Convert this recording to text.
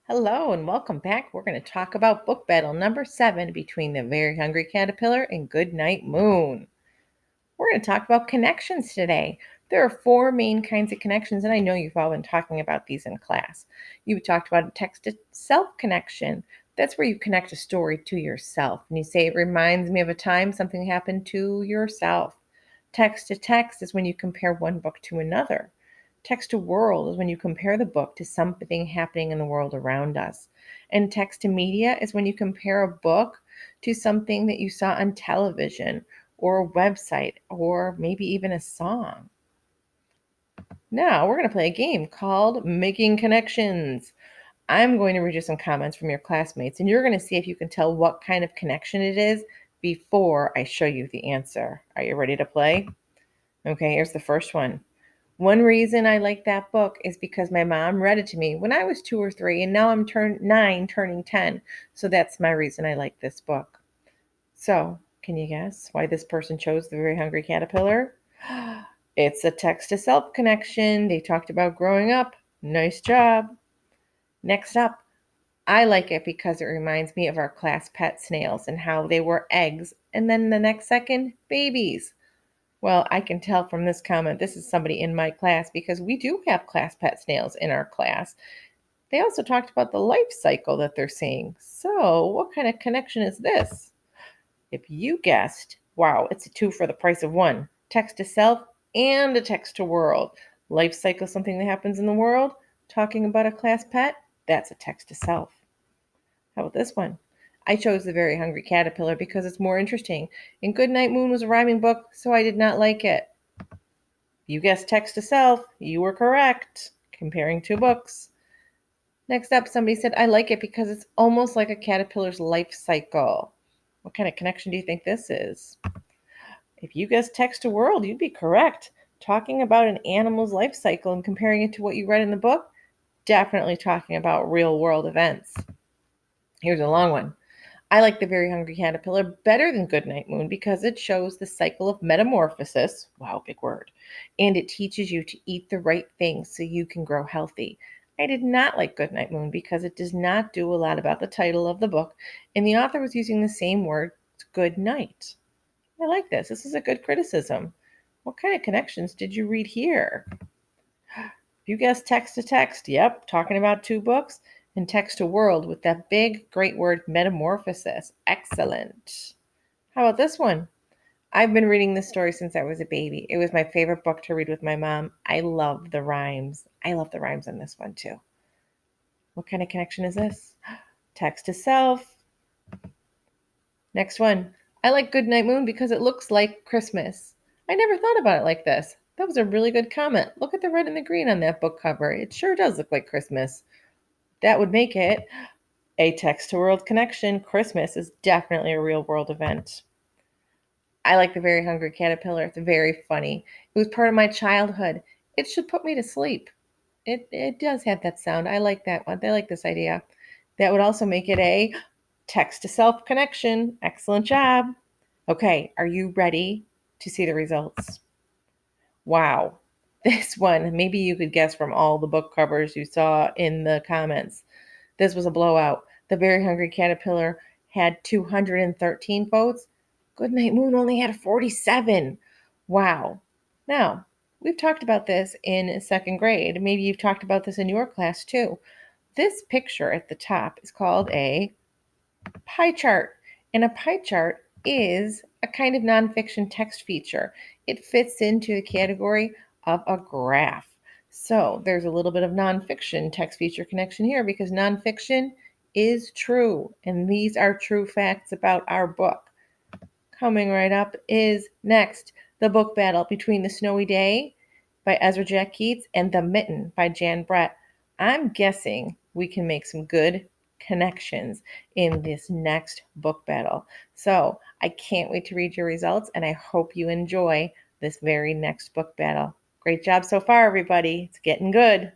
Hello and welcome back. We're going to talk about book battle number 7 between the Very Hungry Caterpillar and Goodnight Moon. We're going to talk about connections today. There are 4 main kinds of connections, and I know you've all been talking about these in class. You talked about a text-to-self connection. That's where you connect a story to yourself, and you say, it reminds me of a time something happened to yourself. Text to text is when you compare one book to another. Text to world is when you compare the book to something happening in the world around us. And text to media is when you compare a book to something that you saw on television or a website or maybe even a song. Now we're going to play a game called Making Connections. I'm going to read you some comments from your classmates, and you're going to see if you can tell what kind of connection it is before I show you the answer. Are you ready to play? Okay, here's the first one. One reason I like that book is because my mom read it to me when I was 2 or 3, and now I'm 9, turning 10. So that's my reason I like this book. So, can you guess why this person chose The Very Hungry Caterpillar? It's a text to self connection. They talked about growing up. Nice job. Next up, I like it because it reminds me of our class pet snails and how they were eggs and then the next second, babies. Well, I can tell from this comment, this is somebody in my class because we do have class pet snails in our class. They also talked about the life cycle that they're seeing. So, what kind of connection is this? If you guessed, wow, it's a 2 for the price of 1. Text to self and a text to world. Life cycle, something that happens in the world. Talking about a class pet, that's a text to self. How about this one? I chose The Very Hungry Caterpillar because it's more interesting. And Goodnight Moon was a rhyming book, so I did not like it. You guessed text to self. You were correct. Comparing 2 books. Next up, somebody said, I like it because it's almost like a caterpillar's life cycle. What kind of connection do you think this is? If you guessed text to world, you'd be correct. Talking about an animal's life cycle and comparing it to what you read in the book, definitely talking about real world events. Here's a long one. I like The Very Hungry Caterpillar better than Goodnight Moon because it shows the cycle of metamorphosis. Wow, big word. And it teaches you to eat the right things so you can grow healthy. I did not like Goodnight Moon because it does not do a lot about the title of the book, and the author was using the same word, good night. I like this. This is a good criticism. What kind of connections did you read here? You guessed text to text. Yep, talking about 2 books. And text to world with that big, great word, metamorphosis. Excellent. How about this one? I've been reading this story since I was a baby. It was my favorite book to read with my mom. I love the rhymes. I love the rhymes on this one too. What kind of connection is this? Text to self. Next one. I like Goodnight Moon because it looks like Christmas. I never thought about it like this. That was a really good comment. Look at the red and the green on that book cover. It sure does look like Christmas. That would make it a text to world connection. Christmas is definitely a real world event. I like The Very Hungry Caterpillar. It's very funny. It was part of my childhood. It should put me to sleep. It does have that sound. I like that one. I like this idea. That would also make it a text to self connection. Excellent job. Okay, are you ready to see the results? Wow. This one, maybe you could guess from all the book covers you saw in the comments. This was a blowout. The Very Hungry Caterpillar had 213 votes. Goodnight Moon only had 47. Wow. Now, we've talked about this in second grade. Maybe you've talked about this in your class too. This picture at the top is called a pie chart. And a pie chart is a kind of nonfiction text feature. It fits into the category of a graph. So there's a little bit of nonfiction text feature connection here because nonfiction is true. And these are true facts about our book. Coming right up is next the book battle between The Snowy Day by Ezra Jack Keats and The Mitten by Jan Brett. I'm guessing we can make some good connections in this next book battle. So I can't wait to read your results, and I hope you enjoy this very next book battle. Great job so far, everybody. It's getting good.